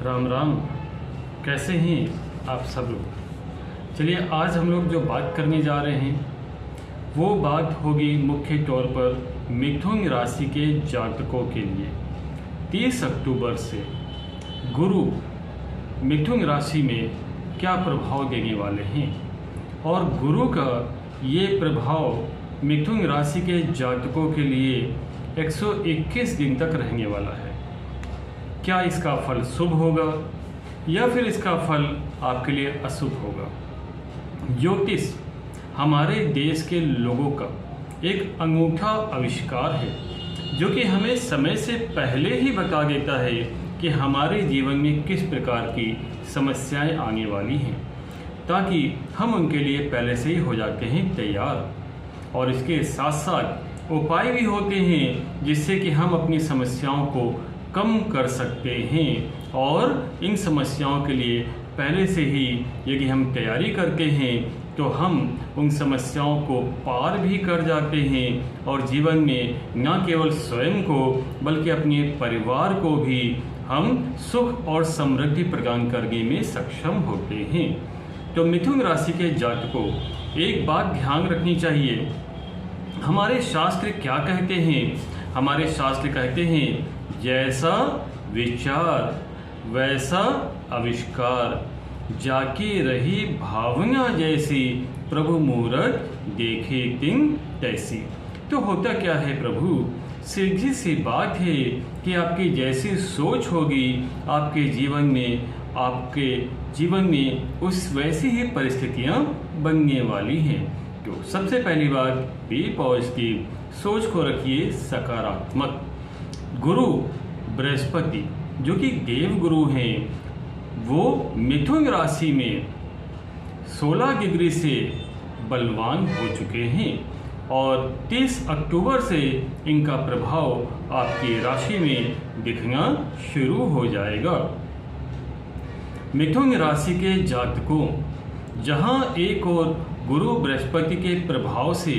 राम राम। कैसे हैं आप सब लोग। चलिए आज हम लोग जो बात करने जा रहे हैं वो बात होगी मुख्य तौर पर मिथुन राशि के जातकों के लिए। 30 अक्टूबर से गुरु मिथुन राशि में क्या प्रभाव देने वाले हैं और गुरु का ये प्रभाव मिथुन राशि के जातकों के लिए 121 दिन तक रहने वाला है। क्या इसका फल शुभ होगा या फिर इसका फल आपके लिए अशुभ होगा। ज्योतिष हमारे देश के लोगों का एक अनूठा आविष्कार है जो कि हमें समय से पहले ही बता देता है कि हमारे जीवन में किस प्रकार की समस्याएं आने वाली हैं, ताकि हम उनके लिए पहले से ही हो जाते हैं तैयार। और इसके साथ साथ उपाय भी होते हैं जिससे कि हम अपनी समस्याओं को कम कर सकते हैं और इन समस्याओं के लिए पहले से ही यदि हम तैयारी करते हैं तो हम उन समस्याओं को पार भी कर जाते हैं और जीवन में न केवल स्वयं को बल्कि अपने परिवार को भी हम सुख और समृद्धि प्रदान करने में सक्षम होते हैं। तो मिथुन राशि के जातकों एक बात ध्यान रखनी चाहिए, हमारे शास्त्र क्या कहते हैं। हमारे शास्त्र कहते हैं जैसा विचार वैसा आविष्कार, जाकी रही भावना जैसी प्रभु मूरत देखे तिन तैसी। तो होता क्या है प्रभु, सीधी सी बात है कि आपकी जैसी सोच होगी आपके जीवन में उस वैसी ही परिस्थितियां बनने वाली हैं। तो सबसे पहली बात, बी पॉजिटिव, सोच को रखिए सकारात्मक। गुरु बृहस्पति जो कि देव गुरु हैं वो मिथुन राशि में 16 डिग्री से बलवान हो चुके हैं और 30 अक्टूबर से इनका प्रभाव आपकी राशि में दिखना शुरू हो जाएगा। मिथुन राशि के जातकों, जहां एक और गुरु बृहस्पति के प्रभाव से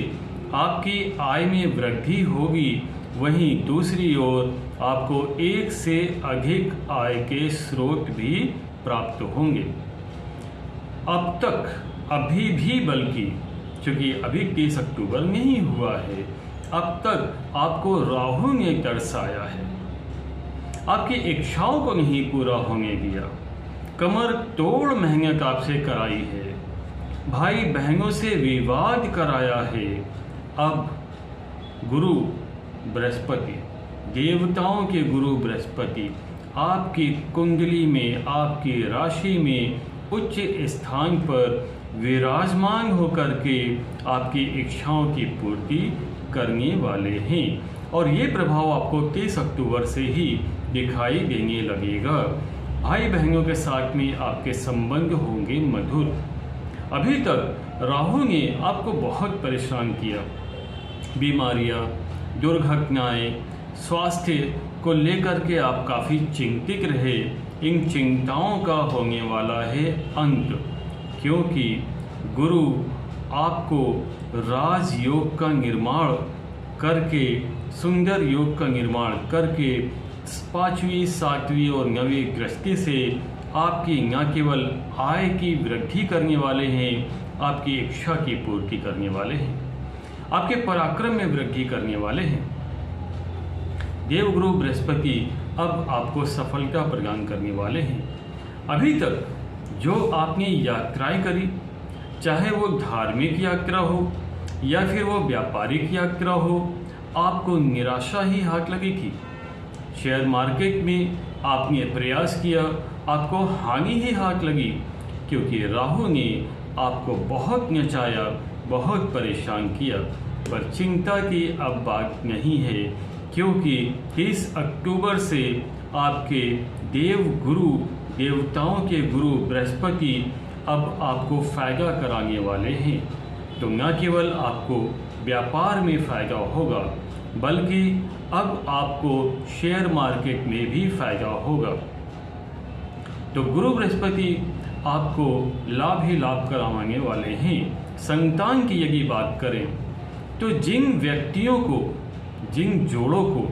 आपकी आय में वृद्धि होगी, वहीं दूसरी ओर आपको एक से अधिक आय के स्रोत भी प्राप्त होंगे। अब तक अभी भी, बल्कि क्योंकि अभी 30 अक्टूबर नहीं हुआ है, अब तक आपको राहु ने दर्शाया है, आपकी इच्छाओं को नहीं पूरा होने दिया, कमर तोड़ मेहनत आपसे कराई है, भाई बहनों से विवाद कराया है। अब गुरु बृहस्पति, देवताओं के गुरु बृहस्पति आपकी कुंडली में, आपकी राशि में उच्च स्थान पर विराजमान होकर के आपकी इच्छाओं की पूर्ति करने वाले हैं और ये प्रभाव आपको 30 अक्टूबर से ही दिखाई देने लगेगा। भाई बहनों के साथ में आपके संबंध होंगे मधुर। अभी तक राहु ने आपको बहुत परेशान किया, बीमारियां, दुर्घटनाएं, स्वास्थ्य को लेकर के आप काफ़ी चिंतित रहे। इन चिंताओं का होने वाला है अंत, क्योंकि गुरु आपको राजयोग का निर्माण करके, सुंदर योग का निर्माण करके 5वीं, 7वीं और 9वीं दृष्टि से आपकी न केवल आय की वृद्धि करने वाले हैं, आपकी इच्छा की पूर्ति करने वाले हैं, आपके पराक्रम में वृद्धि करने वाले हैं। देवगुरु बृहस्पति अब आपको सफलता प्रदान करने वाले हैं। अभी तक जो आपने यात्राएं करी, चाहे वो धार्मिक यात्रा हो या फिर वो व्यापारिक यात्रा हो, आपको निराशा ही हाथ लगी थी। शेयर मार्केट में आपने प्रयास किया, आपको हानि ही हाथ लगी, क्योंकि राहु ने आपको बहुत नचाया, बहुत परेशान किया। पर चिंता की अब बात नहीं है, क्योंकि 30 अक्टूबर से आपके देव गुरु, देवताओं के गुरु बृहस्पति अब आपको फायदा कराने वाले हैं। तो न केवल आपको व्यापार में फायदा होगा, बल्कि अब आपको शेयर मार्केट में भी फायदा होगा। तो गुरु बृहस्पति आपको लाभ ही लाभ कराने वाले हैं। संतान की यदि बात करें तो जिन व्यक्तियों को, जिन जोड़ों को,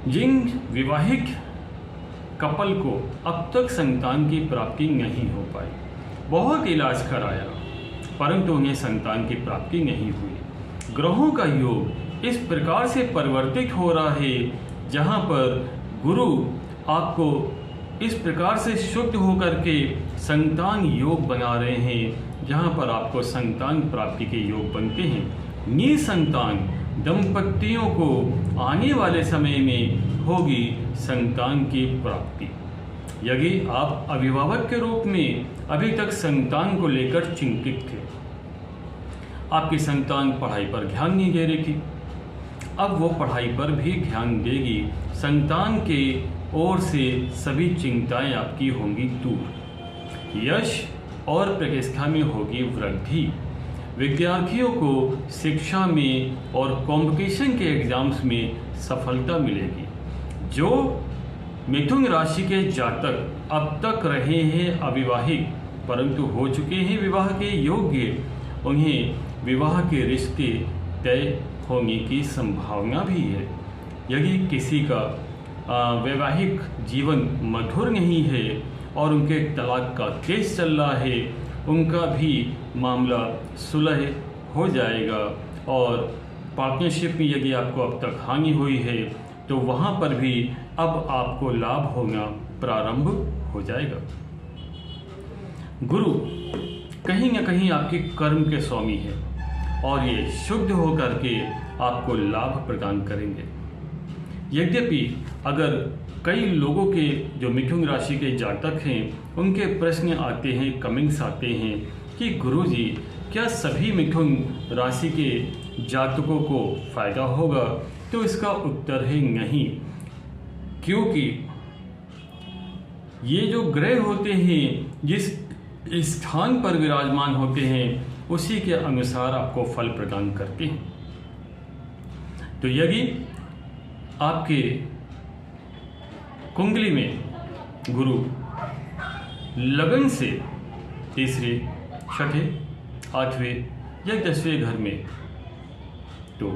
जिन विवाहिक कपल को अब तक संतान की प्राप्ति नहीं हो पाई। बहुत इलाज कराया परंतु उन्हें संतान की प्राप्ति नहीं हुई। ग्रहों का योग इस प्रकार से परिवर्तित हो रहा है जहाँ पर गुरु आपको इस प्रकार से शुद्ध होकर के संतान योग बना रहे हैं जहाँ पर आपको संतान प्राप्ति के योग बनते हैं। निसंतान दंपतियों को आने वाले समय में होगी संतान की प्राप्ति। यदि आप अभिभावक के रूप में अभी तक संतान को लेकर चिंतित थे, आपकी संतान पढ़ाई पर ध्यान नहीं दे रही थी, अब वो पढ़ाई पर भी ध्यान देगी। संतान के ओर से सभी चिंताएं आपकी होंगी दूर। यश और प्रतिष्ठा में होगी वृद्धि। विद्यार्थियों को शिक्षा में और कंपटीशन के एग्जाम्स में सफलता मिलेगी। जो मिथुन राशि के जातक अब तक रहे हैं अविवाहित परंतु हो चुके हैं विवाह के योग्य, उन्हें विवाह के रिश्ते तय होने की संभावना भी है। यदि किसी का वैवाहिक जीवन मधुर नहीं है और उनके तलाक का केस चल रहा है, उनका भी मामला सुलह हो जाएगा। और पार्टनरशिप में यदि आपको अब तक हानि हुई है तो वहाँ पर भी अब आपको लाभ होना प्रारंभ हो जाएगा। गुरु कहीं न कहीं आपके कर्म के स्वामी है और ये शुद्ध होकर के आपको लाभ प्रदान करेंगे। यद्यपि अगर कई लोगों के जो मिथुन राशि के जातक हैं उनके प्रश्न आते हैं, कमेंट्स आते हैं कि गुरुजी क्या सभी मिथुन राशि के जातकों को फायदा होगा, तो इसका उत्तर है नहीं, क्योंकि ये जो ग्रह होते हैं जिस स्थान पर विराजमान होते हैं उसी के अनुसार आपको फल प्रदान करते हैं। तो यदि आपके कुंडली में गुरु लगन से तीसरे, छठे, आठवें या 10वें घर में, तो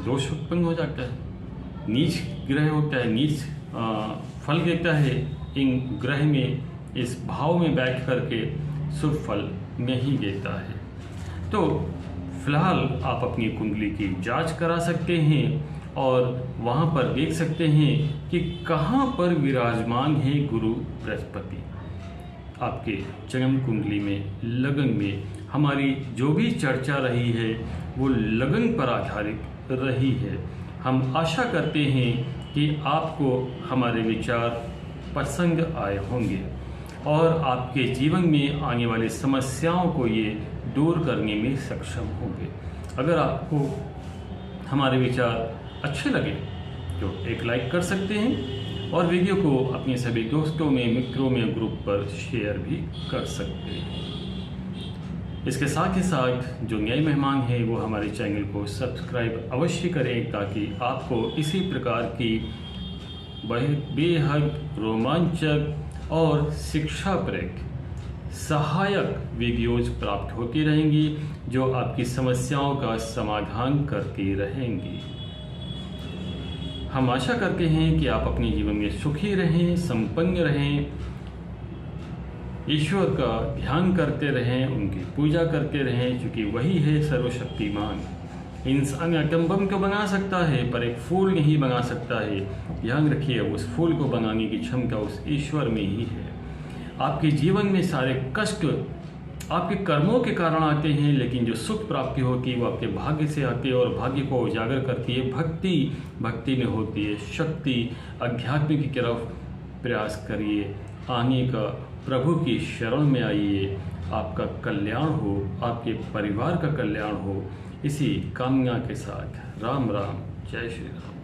दोष उत्पन्न हो जाता है। नीच ग्रह होता है, नीच फल देता है। इन ग्रह में इस भाव में बैठ करके शुभ फल नहीं देता है। तो फिलहाल आप अपनी कुंडली की जांच करा सकते हैं और वहाँ पर देख सकते हैं कि कहाँ पर विराजमान है गुरु बृहस्पति। आपके जन्म कुंडली में लगन में हमारी जो भी चर्चा रही है वो लगन पर आधारित रही है। हम आशा करते हैं कि आपको हमारे विचार पसंद आए होंगे और आपके जीवन में आने वाली समस्याओं को ये दूर करने में सक्षम होंगे। अगर आपको हमारे विचार अच्छे लगे तो एक लाइक कर सकते हैं और वीडियो को अपने सभी दोस्तों में, मित्रों में, ग्रुप पर शेयर भी कर सकते हैं। इसके साथ ही साथ जो नए मेहमान हैं वो हमारे चैनल को सब्सक्राइब अवश्य करें ताकि आपको इसी प्रकार की बेहद रोमांचक और शिक्षाप्रद सहायक वीडियोज प्राप्त होती रहेंगी जो आपकी समस्याओं का समाधान करती रहेंगी। हम आशा करते हैं कि आप अपने जीवन में सुखी रहें, संपन्न रहें, ईश्वर का ध्यान करते रहें, उनकी पूजा करते रहें, क्योंकि वही है सर्वशक्तिमान। इंसान एटम बम को बना सकता है पर एक फूल नहीं बना सकता है। ध्यान रखिए, उस फूल को बनाने की क्षमता उस ईश्वर में ही है। आपके जीवन में सारे कष्ट आपके कर्मों के कारण आते हैं, लेकिन जो सुख प्राप्ति होती है वो आपके भाग्य से आती है और भाग्य को उजागर करती है भक्ति। भक्ति में होती है शक्ति। अध्यात्म की तरफ प्रयास करिए आने का, प्रभु की शरण में आइए। आपका कल्याण हो, आपके परिवार का कल्याण हो, इसी कामना के साथ राम राम, जय श्री राम।